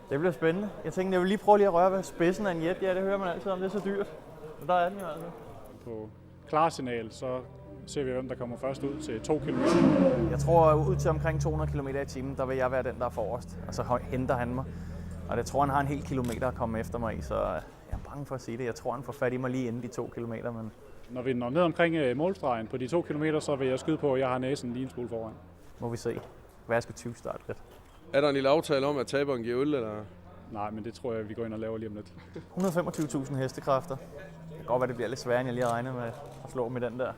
Det bliver spændende. Jeg tænkte, jeg vil lige prøve at røre ved spidsen af en jet. Ja, det hører man altid om. Det er så dyrt. Og der er den jo altså. På klarsignal, så ser vi, hvem der kommer først ud til 2 km. Jeg tror, ud til omkring 200 km i timen, der vil jeg være den, der er forrest. Og så henter han mig. Og det tror han har en hel kilometer at komme efter mig i, så jeg er bange for at sige det. Jeg tror, han får fat i mig lige inden de 2 kilometer. Men... Når vi når ned omkring målstregen på de 2 km, så vil jeg skyde på, at jeg har næsen lige en smule foran. Må vi se. Hvad skal 20 starte lidt? Er der en lille aftale om, at taberen giver øl, eller? Nej, men det tror jeg, vi går ind og laver lige om lidt. 125.000 hestekræfter. Det kan godt være, det bliver lidt sværere, end jeg lige har regnet med at slå med den der.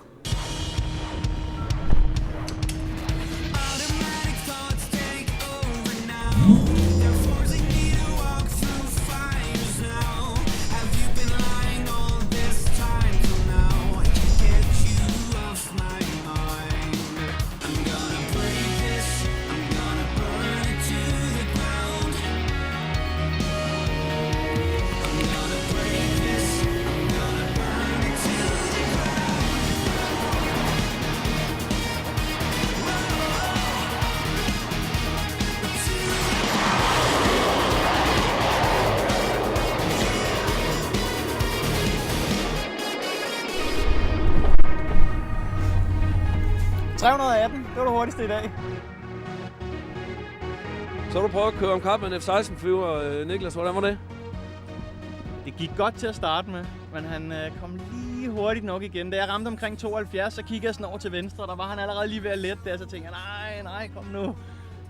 Det var det hurtigste i dag. Så har du prøvet at køre om kap med en F-16-flyver, Niklas. Hvordan var det? Det gik godt til at starte med, men han kom lige hurtigt nok igen. Da jeg ramte omkring 72, så kiggede jeg sådan over til venstre, der var han allerede lige ved at lette der, så tænkte jeg, nej, kom nu.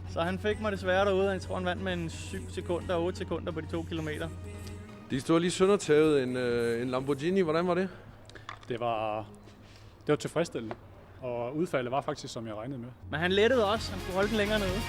Så han fik mig desværre derude, og jeg tror, han vandt med en 7 sekunder og 8 sekunder på de 2 kilometer. De stod lige søndertævet en Lamborghini. Hvordan var det? Det var tilfredsstillende, og udfaldet var faktisk, som jeg regnede med. Men han lettede også, han kunne holde den længere nede.